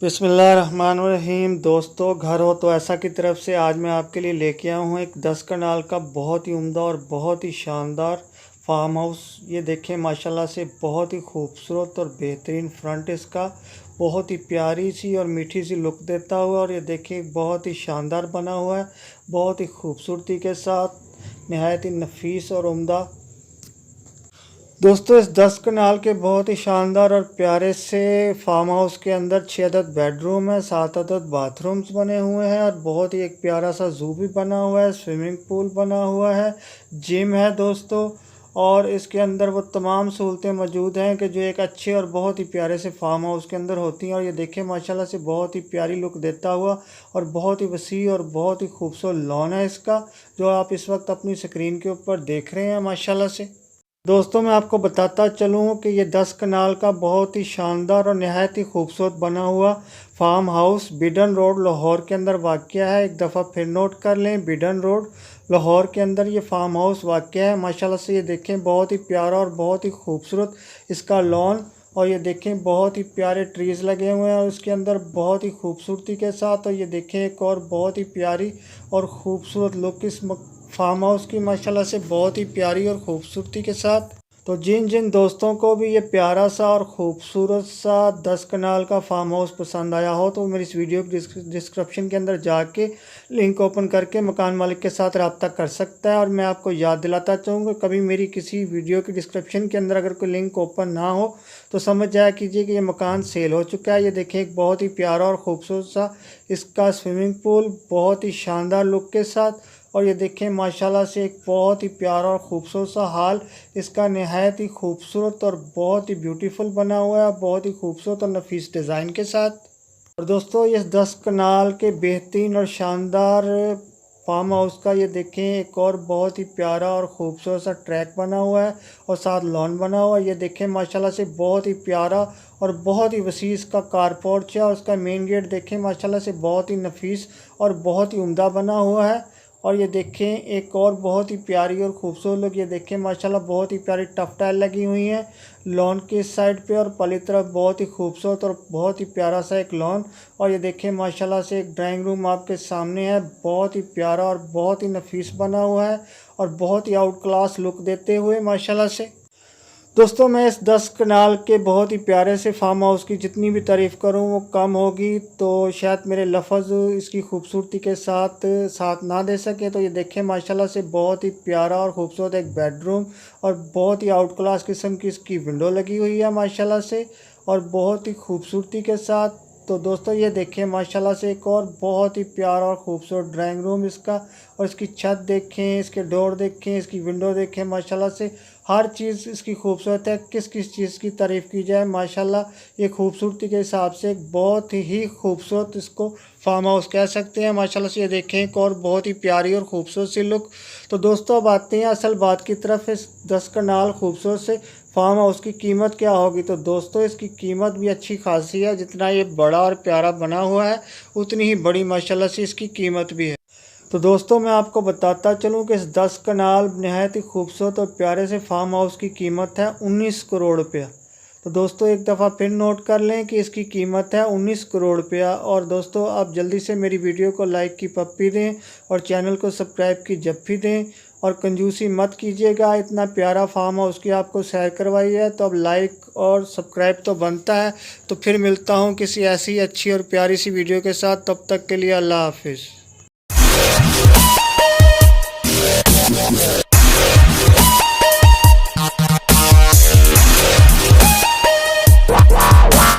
बिस्मिल्लाहिर्रहमानिर्रहीम। दोस्तों, घर हो तो ऐसा की तरफ से आज मैं आपके लिए लेके आया हूँ एक 10 कनाल का बहुत ही उम्दा और बहुत ही शानदार फार्म हाउस। ये देखें, माशाल्लाह से बहुत ही खूबसूरत और बेहतरीन फ्रंट इसका बहुत ही प्यारी सी और मीठी सी लुक देता हुआ, और ये देखें बहुत ही शानदार बना हुआ है, बहुत ही खूबसूरती के साथ, नहायत ही नफीस और उम्दा। दोस्तों, इस 10 कनाल के बहुत ही शानदार और प्यारे से फार्म हाउस के अंदर 6 अदद बेडरूम है, 7 अदद बाथरूम्स बने हुए हैं, और बहुत ही एक प्यारा सा जू भी बना हुआ है, स्विमिंग पूल बना हुआ है, जिम है दोस्तों। और इसके अंदर वो तमाम सहूलतें मौजूद हैं कि जो एक अच्छे और बहुत ही प्यारे से फार्म हाउस के अंदर होती हैं। और ये देखें, माशाल्लाह से बहुत ही प्यारी लुक देता हुआ और बहुत ही वसी और बहुत ही खूबसूरत लॉन है इसका, जो आप इस वक्त अपनी स्क्रीन के ऊपर देख रहे हैं माशाल्लाह से। दोस्तों, मैं आपको बताता चलूँ कि ये 10 कनाल का बहुत ही शानदार और नहायत ही खूबसूरत बना हुआ farm house Bedian road Lahore के अंदर वाक़या है। एक दफ़ा फिर नोट कर लें, बिडन रोड लाहौर के अंदर ये फार्म हाउस वाक़या है। माशाल्लाह से ये देखें, बहुत ही प्यारा और बहुत ही खूबसूरत इसका लॉन, और ये देखें बहुत ही प्यारे ट्रीज़ लगे हुए हैं और इसके अंदर बहुत ही खूबसूरती के साथ। और ये देखें एक और बहुत ही प्यारी और ख़ूबसूरत लुक इस फार्म हाउस की, माशाल्लाह से बहुत ही प्यारी और ख़ूबसूरती के साथ। तो जिन जिन दोस्तों को भी ये प्यारा सा और ख़ूबसूरत सा 10 कनाल का फार्म हाउस पसंद आया हो, तो मेरी इस वीडियो की डिस्क्रिप्शन के अंदर जाके लिंक ओपन करके मकान मालिक के साथ रब्ता कर सकता है। और मैं आपको याद दिलाता चाहूँगा, कभी मेरी किसी वीडियो की डिस्क्रिप्शन के अंदर अगर कोई लिंक ओपन ना हो तो समझ जाया कीजिए कि ये मकान सेल हो चुका है। ये देखिए, एक बहुत ही प्यारा और ख़ूबसूरत सा इसका स्विमिंग पूल बहुत ही शानदार लुक के साथ। और ये देखें, माशाल्लाह से एक बहुत ही प्यारा और ख़ूबसूरत सा हाल इसका नहायत ही खूबसूरत और बहुत ही ब्यूटीफुल बना हुआ है, बहुत ही खूबसूरत और नफीस डिज़ाइन के साथ। और दोस्तों, ये 10 कनाल के बेहतरीन और शानदार फार्म हाउस का ये देखें एक और बहुत ही प्यारा और ख़ूबसूरत सा ट्रैक बना हुआ है और साथ लॉन बना हुआ है। ये देखें, माशाल्लाह से बहुत ही प्यारा और बहुत ही वसी इसका कार पोर्च है, और उसका मेन गेट देखें, माशाल्लाह से बहुत ही नफीस और बहुत ही उम्दा बना हुआ है। और ये देखें एक और बहुत ही प्यारी और ख़ूबसूरत लुक, ये देखें माशाल्लाह बहुत ही प्यारी टफ टाइल लगी हुई हैं लॉन के इस साइड पे, और पली तरफ बहुत ही खूबसूरत और बहुत ही प्यारा सा एक लॉन। और ये देखें, माशाल्लाह से एक ड्राइंग रूम आपके सामने है, बहुत ही प्यारा और बहुत ही नफीस बना हुआ है और बहुत ही आउट क्लास लुक देते हुए माशाल्लाह से। दोस्तों, मैं इस 10 कनाल के बहुत ही प्यारे से फार्म हाउस की जितनी भी तारीफ़ करूं वो कम होगी, तो शायद मेरे लफ्ज़ इसकी खूबसूरती के साथ ना दे सके। तो ये देखें, माशाल्लाह से बहुत ही प्यारा और ख़ूबसूरत एक बेडरूम और बहुत ही आउट क्लास किस्म की इसकी विंडो लगी हुई है माशाल्लाह से, और बहुत ही खूबसूरती के साथ। तो दोस्तों, ये देखें, माशाल्लाह से एक और बहुत ही प्यारा और ख़ूबसूरत ड्राइंग रूम इसका, और इसकी छत देखें, इसके डोर देखें, इसकी विंडो देखें, माशाल्लाह से हर चीज़ इसकी खूबसूरत है। किस किस चीज़ की तारीफ़ की जाए, माशाल्लाह ये खूबसूरती के हिसाब से एक बहुत ही खूबसूरत इसको फार्म हाउस कह सकते हैं माशाल्लाह से। ये देखें एक और बहुत ही प्यारी और ख़ूबसूरत सी लुक। तो दोस्तों, अब आते हैं असल बात की तरफ। इस 10 कनाल खूबसूरत से फार्म हाउस की कीमत क्या होगी। तो दोस्तों, इसकी कीमत भी अच्छी खासी है, जितना ये बड़ा और प्यारा बना हुआ है उतनी ही बड़ी माशाल्लाह से इसकी कीमत भी है। तो दोस्तों, मैं आपको बताता चलूं कि इस 10 कनाल नहायत ही खूबसूरत और प्यारे से फार्म हाउस की कीमत है 19 करोड़ रुपया। तो दोस्तों, एक दफ़ा फिर नोट कर लें कि इसकी कीमत है 19 करोड़ रुपया। और दोस्तों, आप जल्दी से मेरी वीडियो को लाइक की पप्पी दें और चैनल को सब्सक्राइब की जप्पी दें, और कंजूसी मत कीजिएगा। इतना प्यारा फार्म हाउस की आपको सैर करवाई है, तो अब लाइक और सब्सक्राइब तो बनता है। तो फिर मिलता हूँ किसी ऐसी अच्छी और प्यारी सी वीडियो के साथ, तब तक के लिए अल्लाह हाफिज़।